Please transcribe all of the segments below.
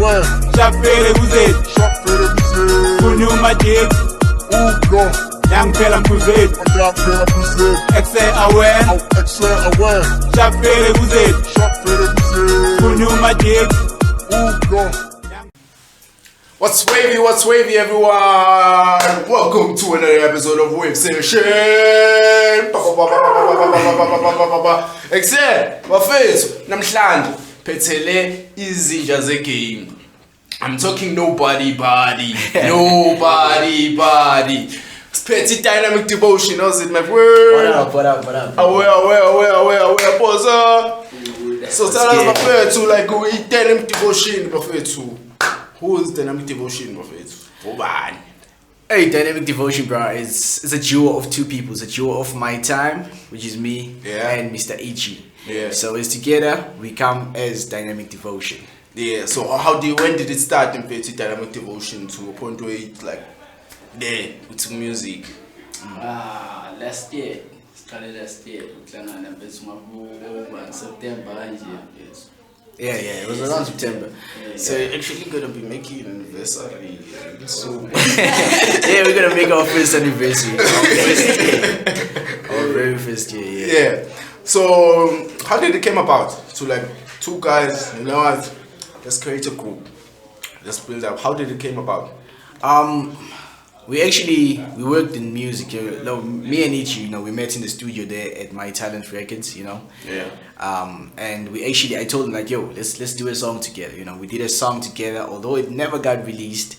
aware. Shafere uzet. Kunyu majik. No. Young fella kuzet. Excel aware. Shafere uzet. Kunyu majik. No. What's wavy, everyone? Welcome to another episode of Wave Session. Excel, bafethu, namhlanje phethele izinja zegame. I'm talking nobody body. Petty dynamic devotion, how's it, my friend? What up? Aware, pause. So tell us, bafethu, like we dynamic devotion, bafethu. Who is Dynamic Devotion, bafethu? Hey, Dynamic Devotion, bro, is a duo of two people. It's a duo of my time, which is me, and Mr. Ichi. Yeah. So it's together, we come as Dynamic Devotion. Yeah, so when did it start in Petty Dynamic Devotion to a point where it's like there with music? Last year. Started last year. September. Yeah, it was around September. So you're actually gonna be making an anniversary soon. Yeah, we're gonna make our first anniversary. Our very first year, Yeah. So how did it came about? To like two guys, you know what? Let's create a group. Let's build up. How did it came about? We worked in music. Me and Ichi, we met in the studio there at My Talent Records, Yeah. And I told him like, yo, let's do a song together. We did a song together, although it never got released,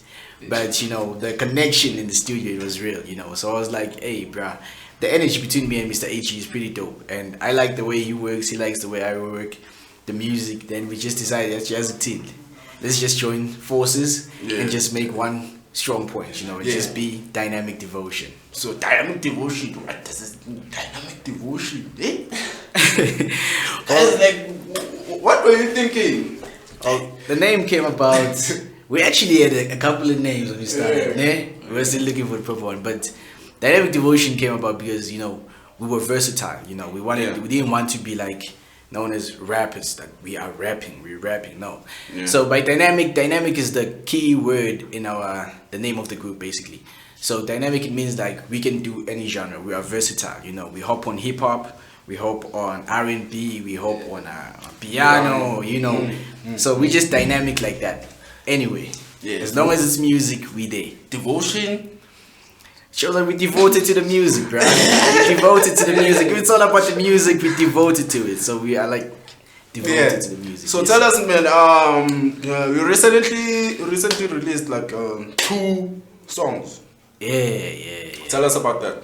but the connection in the studio, it was real, So I was like, hey, bruh, the energy between me and Mr. Ichi is pretty dope, and I like the way he works. He likes the way I work, the music. Then we just decided that as a team, let's just join forces and just make one strong point, just be Dynamic Devotion. So Dynamic Devotion, what does this mean? Dynamic Devotion, eh? Guys, like, what were you thinking? The name came about. We actually had a couple of names when we started. We were still looking for the proper one, but Dynamic Devotion came about because we were versatile. We didn't want to be like known as rappers, that we're rapping. No. Yeah. So by dynamic is the key word in the name of the group, basically. So dynamic, it means like we can do any genre. We are versatile. We hop on hip hop, we hop on R&B, we hop on piano. So we just dynamic like that. Anyway, as long as it's music, we there. Devotion. Shows that we devoted to the music, bro. We devoted to the music. If it's all about the music, we devoted to it. So we are like devoted to the music. So tell us, man. You recently released like 2 songs. Yeah. Tell us about that.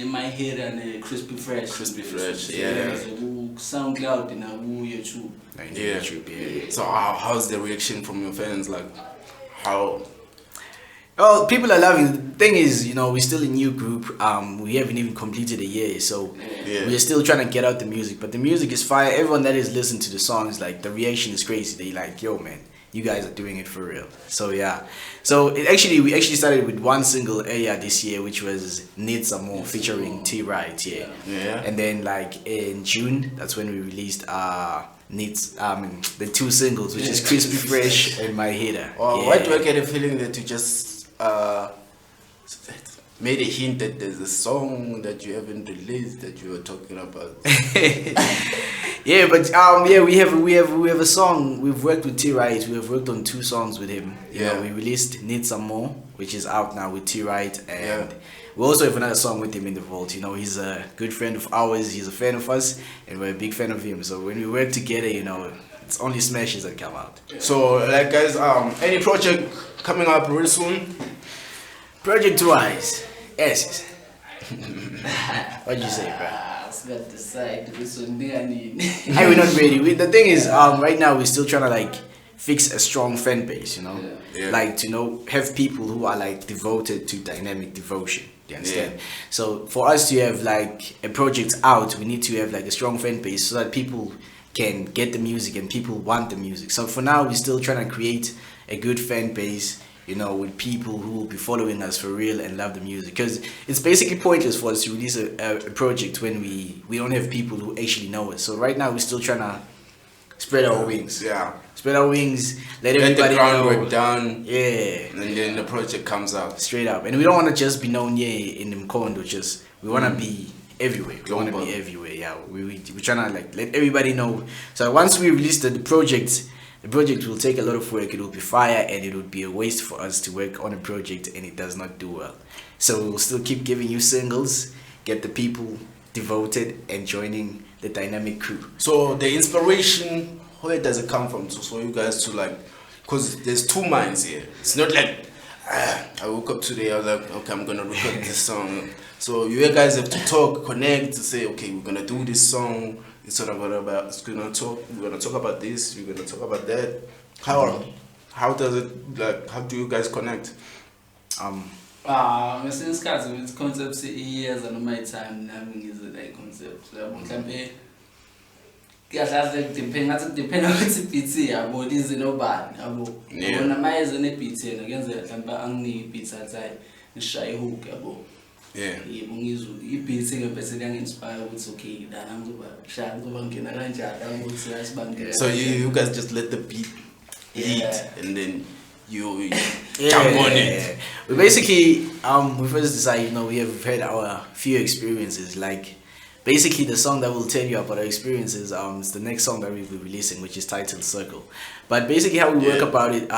My Head and Crispy Fresh. Yeah. SoundCloud and YouTube. Yeah. So how's the reaction from your fans? Like, how? Well, people are loving it. The thing is, we're still a new group. We haven't even completed a year, so we're still trying to get out the music. But the music is fire. Everyone that is listening to the songs, like, the reaction is crazy. They like, yo, man, you guys are doing it for real. So yeah. So we actually started with one single earlier this year, which was Need Some More featuring T-Right. Yeah. And then like in June, that's when we released the 2 singles, which is Crispy Fresh and My Header. Why do I get a feeling that you just made a hint that there's a song that you haven't released that you were talking about? Yeah, but we have a song. We've worked with T-Right. We have worked on 2 songs with him. We released Need Some More, which is out now with T-Right, and we also have another song with him in the vault. He's a good friend of ours. He's a fan of us, and we're a big fan of him. So when we work together, it's only smashes that come out. So, like, guys, any project coming up real soon? Project-wise, yes. What do you say, bro? Got decide this one. Hey, we're not ready. The thing is, right now we're still trying to like fix a strong fan base, like to have people who are like devoted to Dynamic Devotion. You understand? So for us to have like a project out, we need to have like a strong fan base so that people can get the music and people want the music. So for now, we're still trying to create a good fan base, you know, with people who will be following us for real and love the music. Because it's basically pointless for us to release a project when we don't have people who actually know us. So right now we're still trying to spread our wings. Yeah. Spread our wings, let Get everybody the groundwork know. done. Yeah. And then the project comes out. Straight up. And we don't want to just be known here in Mkondo, just we want to be everywhere. We want to Global. be everywhere. Yeah. We're trying to like let everybody know. So once we release the project will take a lot of work. It will be fire, and it would be a waste for us to work on a project and it does not do well. So we'll still keep giving you singles, get the people devoted and joining the dynamic crew. So the inspiration, where does it come from? So for you guys to like, because there's two minds here. It's not like I woke up today, I was like, okay, I'm gonna record this song. So you guys have to talk, connect, to say, okay, we're gonna do this song. It's sort of about. We're gonna talk about this. We're gonna talk about that. How does it like? How do you guys connect? Ngesinye isikhathi ngithi concepts iyeza noma i-time nami ngize like concept yabo mhlambe kuyahlahle kudepend ngathi kudepend ukuthi beat yabo lize nobani yabo bona mayeze ne-beat yena kuyenzeka mhlambe anginike i-beat athi ngishaye hook yabo yebo ngizwe i-beat ngempela yangi-inspire ukuthi okay lana ngizoba ngena kanjani ukuthi asibangena. So you guys just let the beat lead and then you Yeah. jump on it. We basically we first decided, you know, we have had our few experiences. Like basically the song that will tell you about our experiences is the next song that we'll be releasing, which is titled Circle. But basically how we work about it,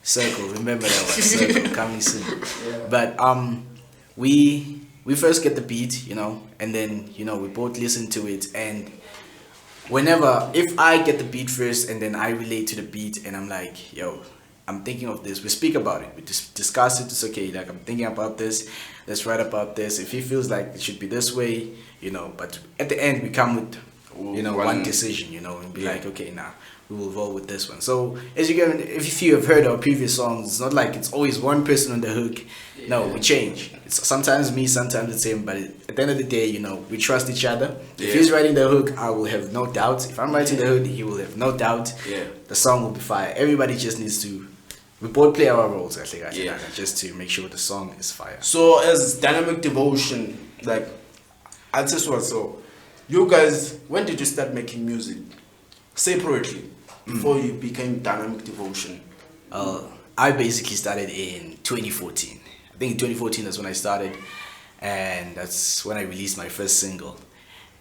Circle, remember that one, Circle, coming soon. Yeah. But we first get the beat, you know, and then, you know, we both listen to it, and if I get the beat first and then I relate to the beat and I'm like, yo, I'm thinking of this, we speak about it, we discuss it. It's okay, like I'm thinking about this, let's write about this. If he feels like it should be this way, you know, but at the end we come with, you know, one decision, you know, and be like, okay, now we will roll with this one. So as you get, if you have heard our previous songs, it's not like it's always one person on the hook. No, we change. It's sometimes me, sometimes it's him, but at the end of the day, you know, we trust each other. If he's writing the hook, I will have no doubt. If I'm writing the hook, he will have no doubt. The song will be fire. Everybody just needs to, we both play our roles, I think, just to make sure the song is fire. So as Dynamic Devotion, like, I'll say so, you guys, when did you start making music separately before you became Dynamic Devotion? I basically started in 2014. I think in 2014 that's when I started, and that's when I released my first single.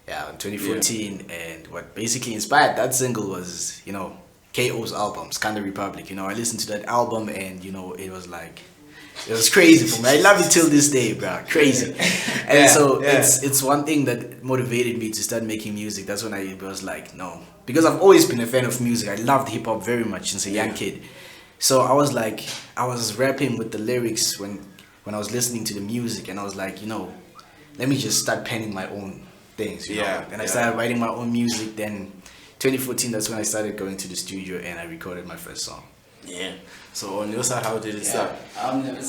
Yeah, in 2014, and what basically inspired that single was, you know, KO's album, Scandal Republic. You know, I listened to that album, and you know, it was crazy for me. I love it till this day, bro. Crazy. And it's one thing that motivated me to start making music. That's when I was like, no, because I've always been a fan of music. I loved hip hop very much since a young kid. So I was like, I was rapping with the lyrics when I was listening to the music, and I was like, you know, let me just start penning my own things, you know. And I started writing my own music. Then 2014, that's when I started going to the studio and I recorded my first song. Yeah. So on your side, how did it start? I'm never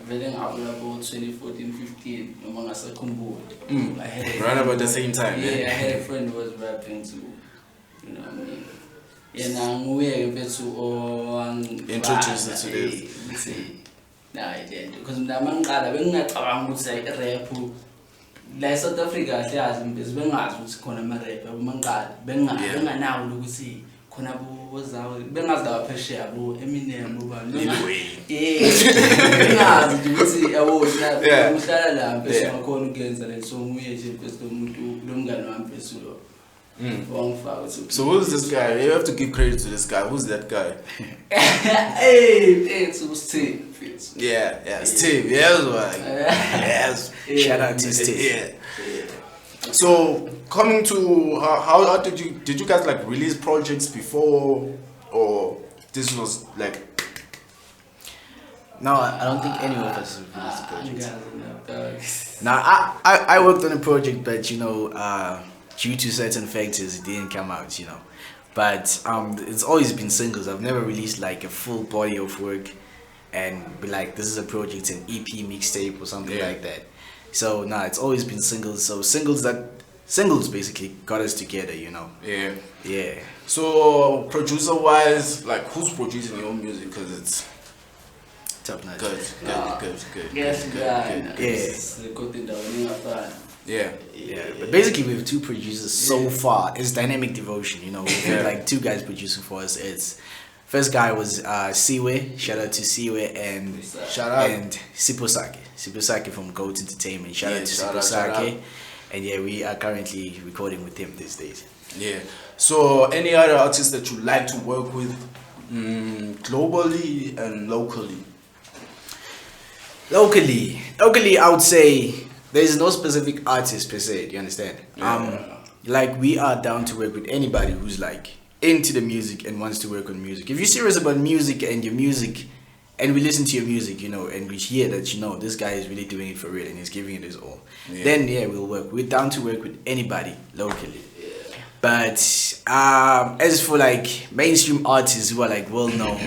very about 2014-15 among us Right about the same time. I had a friend who was rapping too, you know what I mean. And I'm to introduce it to this. No, I didn't, because I'm not rap. Like South Africa, there's bengazi ukuthi khona ama rap abangqala benganawo ukuthi khona bozawo bengazi la phesheya bo Eminem bo bengazi ukuthi yabo uhlala la phesheya khona ukuyenza le song uye nje bese umuntu lomngane wami phezulu. So who's this guy? You have to give credit to this guy. Who's that guy? It's Steve. Yeah, Steve. Yes. Shout out to Steve. So coming to how did you guys like release projects before, or this was like? No, I don't think any of us released a project. Now I worked on a project, but you know, due to certain factors, it didn't come out, you know. But it's always been singles. I've never released like a full body of work and be like, this is a project, an EP mixtape or something like that. So it's always been singles. So singles that singles basically got us together, you know. Yeah. Yeah. So producer-wise, like who's producing your music? Because it's Top notch. good. Yes, Yeah. Yeah, but basically we have two producers so far. It's Dynamic Devotion, you know. We've had like two guys producing for us. It's first guy was Siwe, shout out to Siwe, and Shout out. and Siposake from Goat Entertainment. Shout Yeah, out to shout out. Siposake. And yeah, we are currently recording with him these days. Yeah. So any other artists that you like to work with, globally and locally? Locally, I would say there is no specific artist per se. Do you understand? Like we are down to work with anybody who's like into the music and wants to work on music. If you're serious about music and your music, and we listen to your music, you know, and we hear that, you know, this guy is really doing it for real and he's giving it his all, then yeah, we'll work. We're down to work with anybody locally. But as for like mainstream artists who are like well known,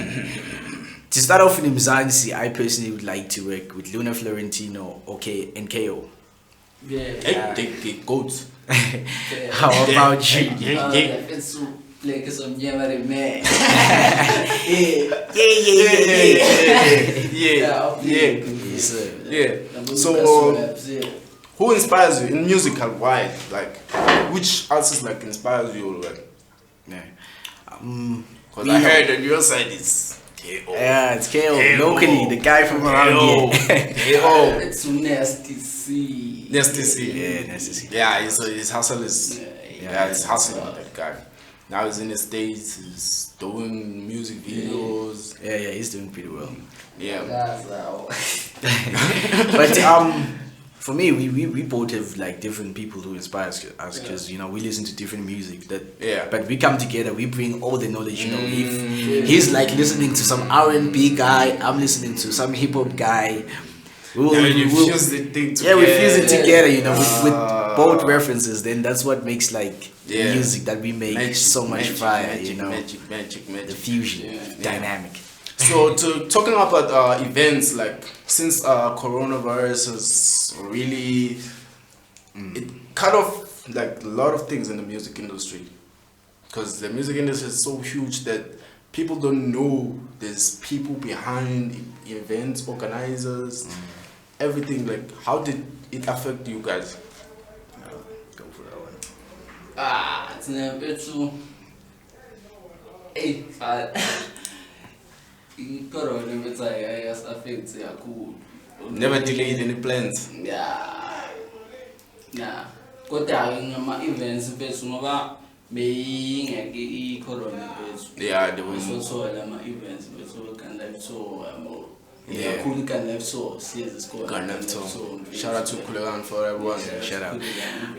to start off in Mzansi, I personally would like to work with Luna Florentino, okay, and KO. Yeah. They goats. How about you? Like some man. Yeah. Yes, sir. Yeah. So who inspires you in musical wise? Like which artist like inspires you? Like, Yeah. because I heard on your side it's KO. Yeah, it's KO. Locally, the guy from around here. KO. It's so nasty see. Nasty C. Yeah, necessary. Yeah, his hustle is it's hustling, Yeah. that guy. Now he's in the States, he's doing music videos. Yeah, he's doing pretty well. Yeah. That's how. But for me, we both have like different people who inspire us because you know we listen to different music. But we come together, we bring all the knowledge. You know, if he's like listening to some R&B guy, I'm listening to some hip hop guy. We'll fuse the thing together. Yeah, we fuse it together. You know, with both references. Then that's what makes like the music that we make so much fire. You know, magic. the fusion dynamic. So talking about events, like since coronavirus has really it cut off like a lot of things in the music industry, because the music industry is so huge that people don't know there's people behind events, organizers, everything. Like how did it affect you guys? Go for that one. It's never bit too. Hey, Corona, it's like I guess affects ya cool. Never delayed any plans. Yeah. Kodwa ngama events bethu ngoba beyingeke i-corona bethu. Yeah, there was So lama events bethu kan live show Yeah. cool kan live show siyazi isikole. Shout out to Kulegan for everyone. Shout out.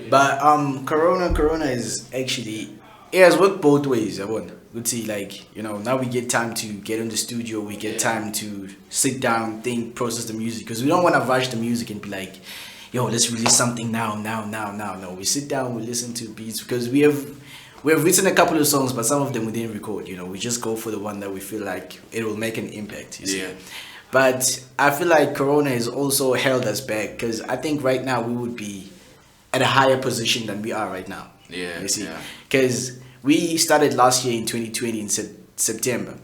But Corona is actually it has worked both ways. I want would see like you know now we get time to get in the studio, we get time to sit down, think, process the music because we don't want to rush the music and be like, yo, let's release something now. No, we sit down, we listen to beats because we have written a couple of songs, but some of them we didn't record. You know, we just go for the one that we feel like it will make an impact. You see? Yeah. But I feel like Corona has also held us back because I think right now we would be at a higher position than we are right now. Yeah, You see? yeah. Because we started last year in 2020 in September.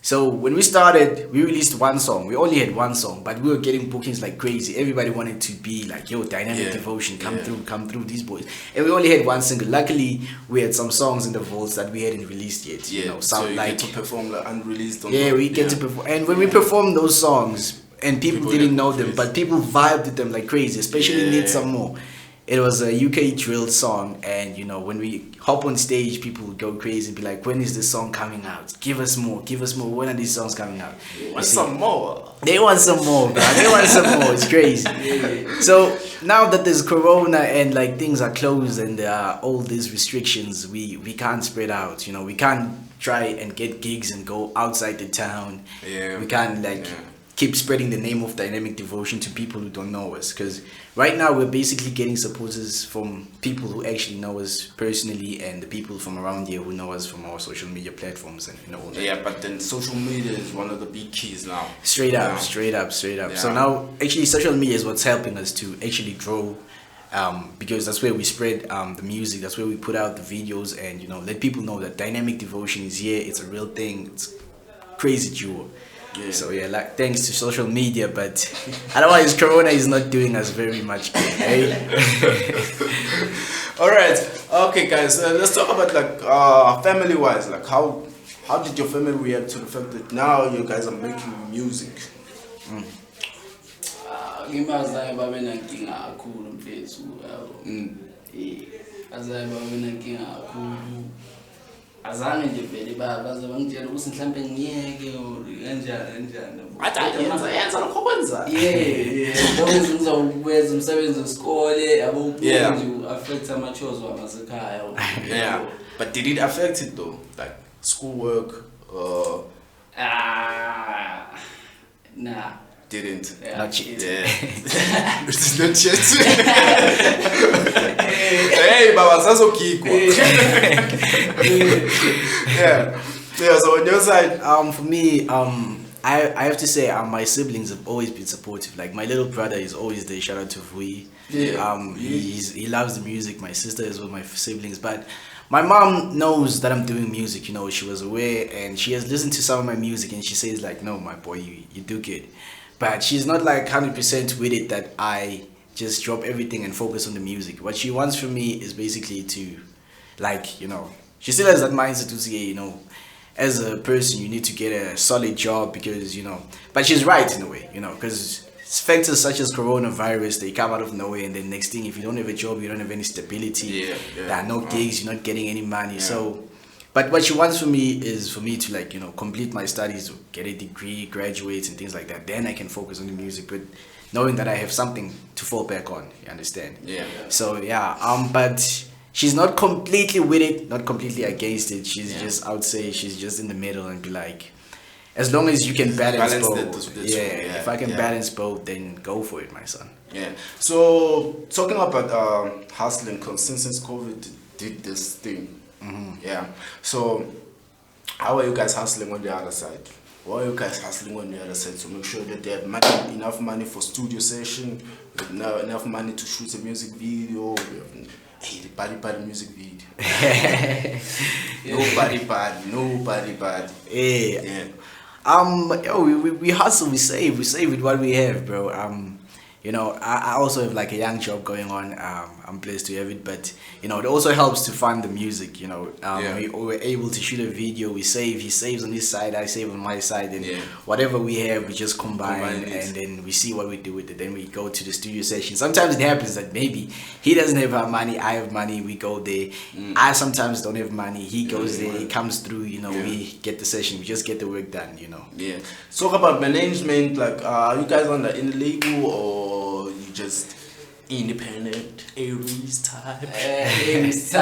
So when we started, we released one song. We only had one song, but we were getting bookings like crazy. Everybody wanted to be like, yo, Dynamic Devotion, come through, these boys. And we only had one single. Luckily, we had some songs in the vaults that we hadn't released yet. Yeah, You know, so sound you like get to perform like unreleased. we get to perform. And when we perform those songs, and people didn't know them, but people vibed with them like crazy, especially Need Some More. It was a UK drill song, and you know when we hop on stage, people would go crazy and be like, "When is this song coming out? Give us more. When are these songs coming out?" Want some more? They want some more, bro. They want some more. It's crazy. So now that there's Corona and like things are closed and there are all these restrictions, we can't spread out. You know, we can't try and get gigs and go outside the town. Yeah. We can't keep spreading the name of Dynamic Devotion to people who don't know us, because right now we're basically getting supporters from people who actually know us personally and the people from around here who know us from our social media platforms and all that. Yeah, but then social media is one of the big keys now. Straight up. Yeah. So now actually social media is what's helping us to actually grow because that's where we spread the music, that's where we put out the videos, and let people know that Dynamic Devotion is here. It's a real thing. It's crazy jewel. Yeah. So yeah, like thanks to social media, but otherwise Corona is not doing us very much good, eh? All right, okay, guys. Let's talk about like family-wise. Like how did your family react to the fact that now you guys are making music? Ngimazange babe nankinga kakhulu mfethu yabo. Azange babe nankinga kakhulu. Azange nje vele baze bangitshela ukuthi mhlambe ngiyeke kanjani. Yenza lokho kwenza. Yeah. Lokho ngizokwenza umsebenzi wesikole yabo nje affect ama-chores wamasekhaya. Yeah. But did it affect it though? Like schoolwork? Nah. Didn't. Yeah. Not yet. Yeah. It's not yet. Hey, Baba, that's okay. Yeah. Yeah. So on your side, For me, I have to say, my siblings have always been supportive. Like my little brother is always there. Shout out to Vui. Yeah. He loves the music. My sister is with my siblings, but my mom knows that I'm doing music. She was aware, and she has listened to some of my music, and she says like, "No, my boy, you do good." But she's not like 100% with it that I just drop everything and focus on the music. What she wants from me is basically to, like, she still has that mindset to say, as a person, you need to get a solid job because, but she's right in a way, because factors such as coronavirus, they come out of nowhere, and then next thing, if you don't have a job, you don't have any stability. There are no gigs, you're not getting any money. So, but what she wants from me is for me to complete my studies, get a degree, graduate, and things like that. Then I can focus on the music, but knowing that I have something to fall back on. You understand? Yeah. So yeah, but she's not completely with it, not completely against it. She's just, I would say, she's just in the middle and be like, as long as you can balance both. If I can balance both, then go for it, my son. Yeah. So talking about hustling, cause since COVID did this thing. Yeah. So how are you guys hustling on the other side? What are you guys hustling on the other side to make sure that they have enough money for studio session, enough money to shoot a music video? Hey, the party music video. Nobody bad. Yeah. We hustle, we save with what we have, bro. I also have like a young job going on. I'm blessed to have it, but it also helps to fund the music. We were able to shoot a video. We save. He saves on his side. I save on my side, and whatever we have, we just combine and then we see what we do with it. Then we go to the studio session. Sometimes it happens that maybe he doesn't have our money, I have money. We go there. I sometimes don't have money. He goes there. He comes through. We get the session. We just get the work done. Yeah. Talk about management. Like, are you guys on the in label or you just independent Aries type? Aries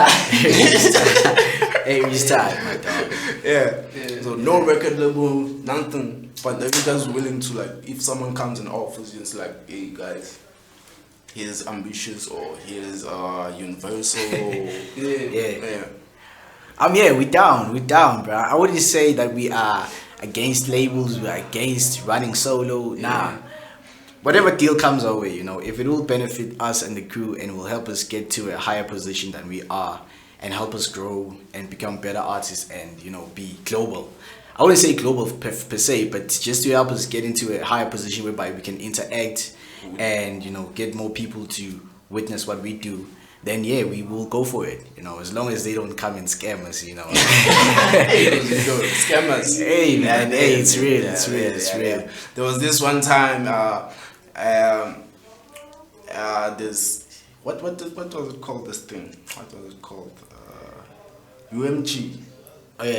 type, my dog. Yeah. So no record label, nothing. But are you guys willing to, like, if someone comes and offers you, it's like, hey guys, here's Ambitious or here's Universal. Yeah, we're down, bro. I wouldn't say that we are against labels, we're against running solo. Nah. Whatever deal comes our way, if it will benefit us and the crew and will help us get to a higher position than we are and help us grow and become better artists and, be global. I wouldn't say global per se, but just to help us get into a higher position whereby we can interact and, get more people to witness what we do, then yeah, we will go for it. As long as they don't come and scam us, Scammers. Hey man, it's real. It's real. There was this one time, this what was it called? This thing. What was it called? UMG. Oh yeah.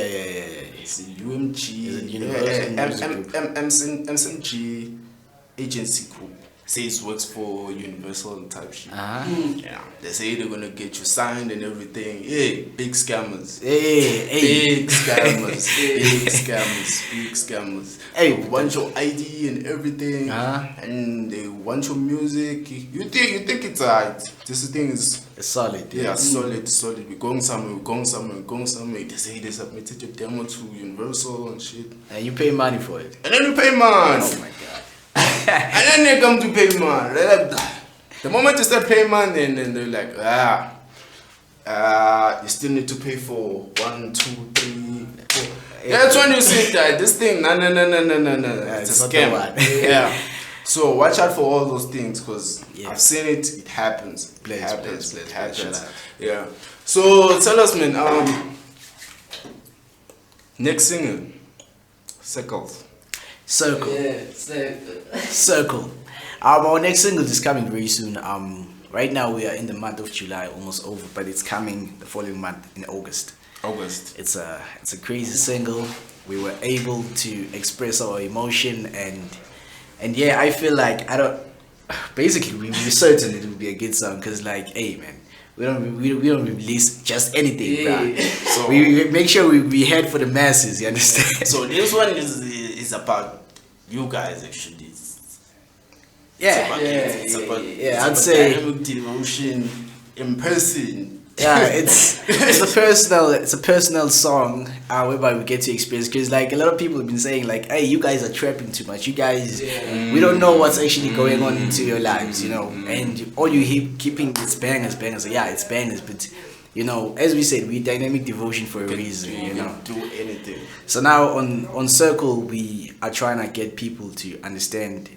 It's UMG. Is it Universal Music Group? MSMG agency group. Says works for Universal type shit. Yeah, they say they're gonna get you signed and everything. Hey, big scammers. Big scammers. Big scammers. Hey, they want your ID and everything, and they want your music. You think it's alright? This thing is solid. Yeah, solid. We're going somewhere. They say they submitted your demo to Universal and shit. And you pay money for it. And then you pay money. Oh my god. And then they come to pay money. They're like, The moment you start paying money, and then they're like, you still need to pay for 1, 2, 3, 4. Yeah, that's when you see that this thing, no, it's a not the scam. one. Yeah. So watch out for all those things, because Yeah. I've seen it. It happens. Please, It happens. please, It please, happens. shout out. Yeah. So tell us, man. Next single, Circles. Circle. Yeah, Circle. Our next single is coming very soon. Right now we are in the month of July, almost over, but it's coming the following month in August. August. It's a crazy single. We were able to express our emotion and yeah, I feel like basically we're certain it will be a good song, because like, hey man, we don't release just anything, Yeah. so we make sure we head for the masses, you understand? So this one is about you guys actually. Yeah, It's about I'd say dynamic devotion in person. yeah, it's a personal song whereby we get to experience, because like a lot of people have been saying like, hey, you guys are trapping too much, you guys we don't know what's actually going on into your lives, you know, and all you keeping is bangers. Yeah, it's bangers, but you know, as we said, we dynamic devotion for a reason, you know. Do anything. So now on Circle, we are trying to get people to understand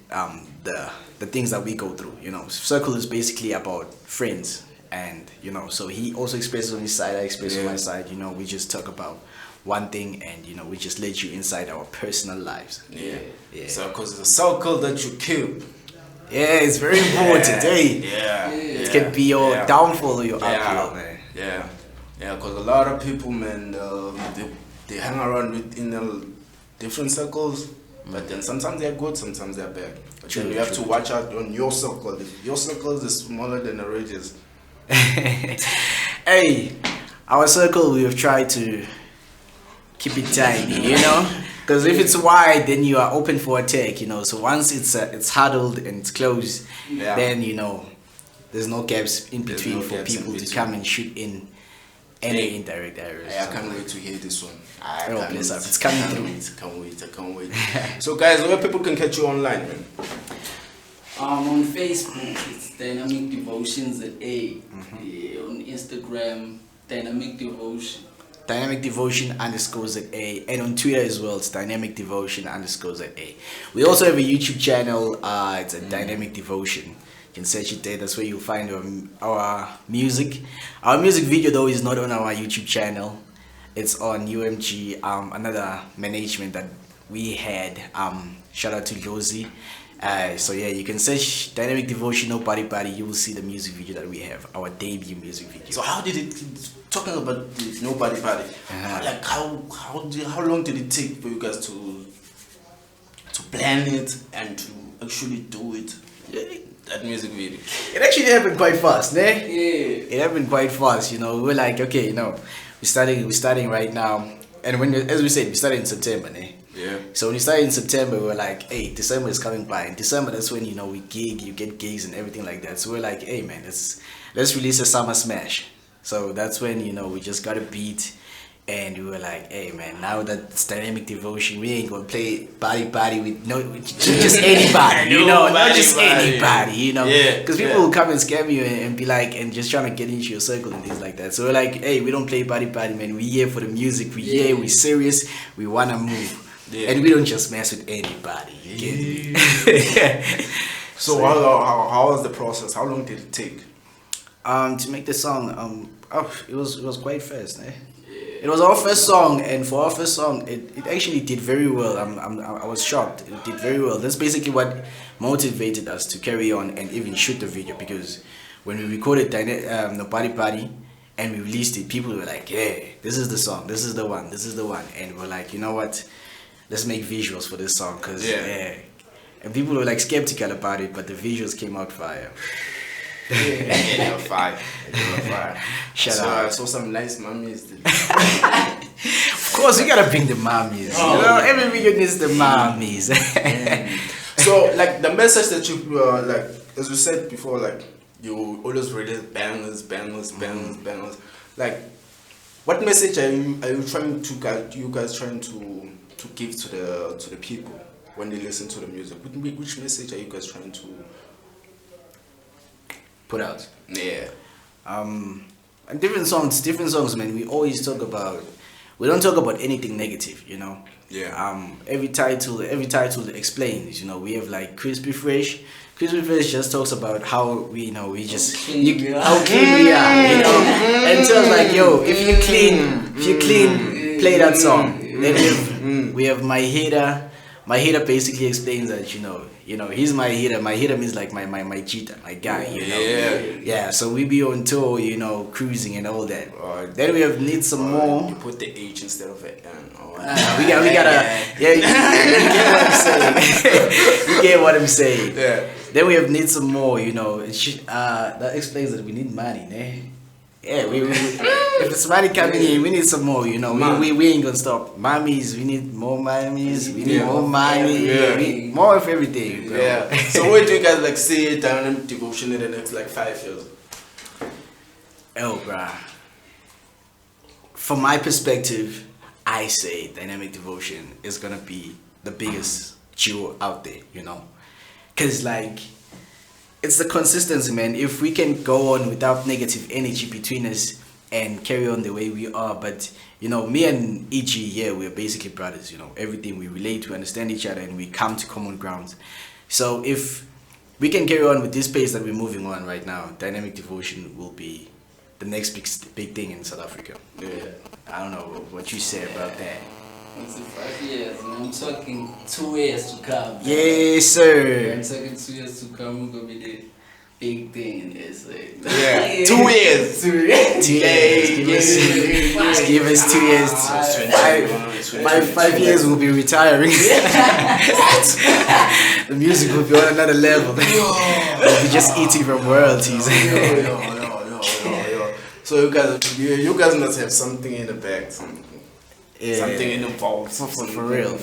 the things that we go through, you know. Circle is basically about friends. And you know, so he also expresses on his side, I express on my side, you know. We just talk about one thing, and you know, we just let you inside our personal lives. Yeah. Yeah. So because the circle that you keep. Yeah, it's very important. Hey, Yeah. it can be your downfall or your uphill, man. Yeah. Yeah, because a lot of people, man, they hang around within different circles, but then sometimes they're good, sometimes they're bad. But then you have to watch out on your circle. If your circle is smaller than the radius. Hey, our circle, we have tried to keep it tiny, you know, because if it's wide, then you are open for attack, you know. So once it's huddled and it's closed, then you know there's no gaps in between for people to come and shoot in any indirect areas. I can't wait to hear this one. It's coming through. I can't wait. So guys, where people can catch you online, man? On Facebook, it's Dynamic Devotions at A. Yeah, on Instagram, Dynamic Devotion. Dynamic Devotion _@A, and on Twitter as well, it's Dynamic Devotion _@A. We also have a YouTube channel. It's a Dynamic Devotion. You can search it there. That's where you'll find our music. Our music video though is not on our YouTube channel. It's on UMG, another management that we had. Shout out to Josie. So yeah, you can search Dynamic Devotion Nobody Body. You will see the music video that we have, our debut music video. So how did it? Talking about the Nobody Body, like how long did it take for you guys to plan it and to actually do it? That music video. It actually happened quite fast, ne? Yeah. It happened quite fast, you know. We're like, okay, you know, we're starting right now, and as we said, we started in September, ne? Yeah. So when we started in September, we were like, hey, December is coming by. In December, that's when, you know, you get gigs and everything like that. So we're like, hey man, let's release a summer smash. So that's when, you know, we just got a beat, and we were like, hey man, now that it's Dynamic Devotion, we ain't gonna play body with just anybody, you know, not just anybody, you know, because people will come and scam you and be like, and just trying to get into your circle and things like that. So we're like, hey, we don't play body, man. We here for the music. We here, we serious. We wanna move. Yeah. And we don't just mess with anybody. You get me? So how was the process? How long did it take? To make the song, it was quite fast. Eh? It was our first song, and for our first song, it actually did very well. I was shocked. It did very well. That's basically what motivated us to carry on and even shoot the video, because when we recorded Nobody Party and we released it, people were like, yeah, this is the song, this is the one, and we're like, you know what? Let's make visuals for this song, because and people were like skeptical about it, but the visuals came out fire. They were fire. Shout out. I saw some nice mummies. Of course, we gotta bring the mummies. You know, every video needs the mummies. So, like the message that you like, as we said before, like you always release bangers. Like, what message are you trying to you guys trying to give to the people when they listen to the music? Which message are you guys trying to put out. Yeah. And different songs, man. We always talk about. We don't talk about anything negative, you know. Yeah. Every title explains. You know, we have like Crispy Fresh. Crispy Fresh just talks about how we, you know, we just how clean we are, you know. And tells like, yo, if you clean, play that song. Then we have My Hater. My Hater basically explains that, you know, he's my hater. My hater means like my cheater, my guy, you know. Yeah. So we be on tour, you know, cruising and all that. Then we have Need Some More. You put the H instead of it. We gotta. Yeah, you get what I'm saying. You get what I'm saying. Yeah. Then we have Need Some More, you know. That explains that we need money, ne? Yeah, we if it's money coming in, we need some more, you know. We ain't gonna stop. Mommies, we need more mommies. We need more money. Yeah. More of everything, bro. Yeah. So where do you guys like see Dynamic Devotion in the next like 5 years? Oh, bruh. From my perspective, I say Dynamic Devotion is gonna be the biggest duo out there, you know. Cause like, it's the consistency, man. If we can go on without negative energy between us and carry on the way we are, but you know, me and EG here, we're basically brothers, you know. Everything we relate, we understand each other, and we come to common grounds. So if we can carry on with this pace that we're moving on right now, Dynamic Devotion will be the next big thing in South Africa. Yeah. I don't know what you say about that. It's 5 years, and I'm talking 2 years to come. Yes, sir. I'm talking 2 years to come. We're gonna be the big thing in SA. Yeah. 2 years. 2 years. Give us 2 years. 5 years we'll be retiring. The music will be on another level. We'll be just eating from royalties. Yo. So you guys must have something in the bag. Something in the vault. For real.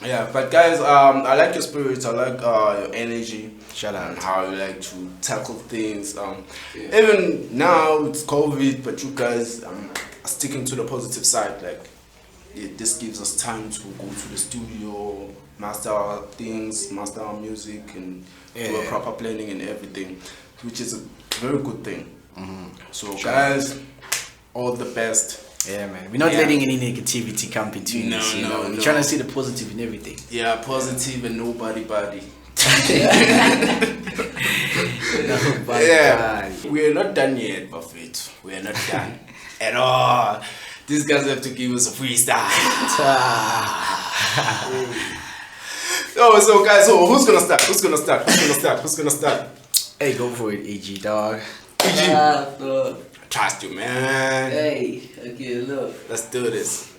Yeah, but guys, I like your spirits. I like your energy. Shout out. And how you like to tackle things. Even now it's COVID, but you guys are sticking to the positive side. Like, this gives us time to go to the studio, master our things, master our music, and do a proper planning and everything, which is a very good thing. So guys, all the best. Yeah, man. We're not letting any negativity come between us. You know? We're trying to see the positive in everything. Yeah, positive and nobody body. We're not done yet, Buffett. We're not done at all. These guys have to give us a freestyle. So guys, who's gonna start? Hey, go for it, EG, dog. EG. Trust you, man. Hey, okay, look. Let's do this.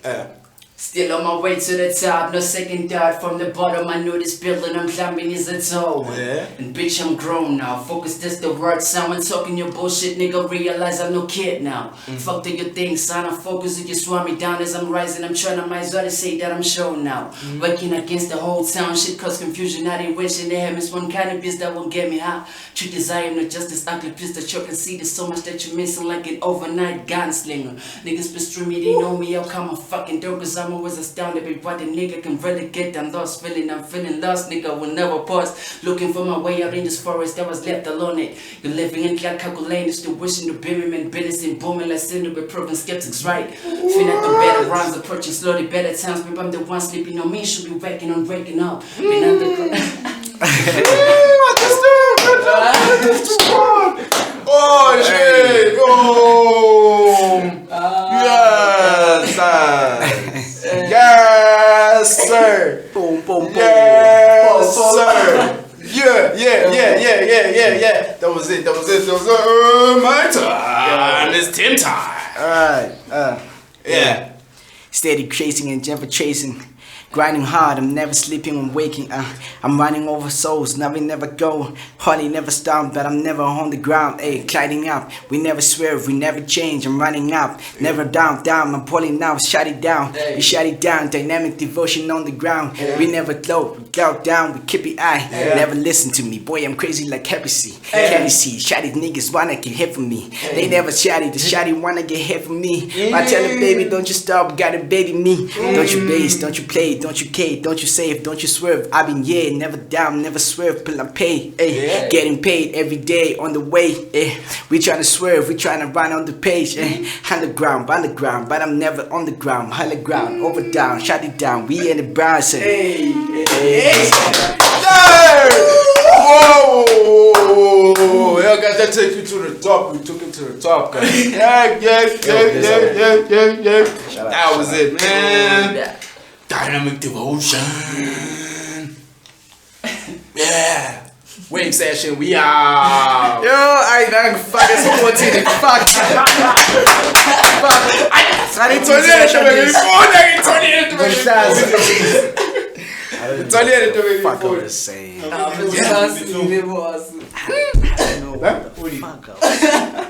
Still on my way to the top, no second thought. From the bottom, I know this building I'm climbing is a toe. Yeah. And bitch, I'm grown now. Focus, this the word someone talking your bullshit, nigga. Realize I'm no kid now. Fuck do you think, son? I focus, you just swat me down as I'm rising. I'm trying to might as well say that I'm shown now. Working against the whole town, shit cause confusion. Now they wishing they have one kind of bitch that won't get me high. Truth is, I am not just this ugly piece that you can see. There's so much that you're missing, like an overnight gunslinger. Niggas be streaming, they know me, I'll come a fucking dope, cause I'm always astounded by what a nigga can really get. I'm lost feeling, I'm feeling lost, nigga will never pause. Looking for my way out in this forest that was left alone. You're living in calculating, still wishing to bury me, business and booming like sin to be proven skeptics right. Feel at the better rhymes, approaching slowly, better times. Maybe I'm the one sleeping on me, should be waking on waking up. Been Oh shit! Yes, sir. Boom, boom, boom. Yes, sir. Yeah. That was it. My time. It's Tim time. Alright, Yeah. Steady chasing and never chasing. Grinding hard, I'm never sleeping, I'm waking. I'm running over souls, never go. Hardly never stop, but I'm never on the ground. Ayy, gliding up, we never swerve, we never change. I'm running up, never down. I'm pulling now, shut it down. We shut it down, dynamic devotion on the ground. We never glow, we go down, we keep it eye. Never listen to me, boy, I'm crazy like heresy. Can't you see, shotty niggas wanna get hit from me. They never shotty, the shotty wanna get hit from me. I tell him, baby, don't you stop, gotta baby me. Don't you base, don't you play. pray, don't you care, don't you save, don't you swerve. I've been never down, never swerve, till I'm paid. Getting paid every day on the way. We tryna swerve, we tryna run on the page. Underground, but I'm never on the ground. High ground, over down, shut it down. We in the brown say. Whoa! Yo, guys, that take you to the top. We took it to the top, guys. Yeah. That was it, man. Dynamic devotion. Yeah. Wave session, we are. Yo, I don't fuck this whole thing. Fuck. Fuck, I was saying. Fuck.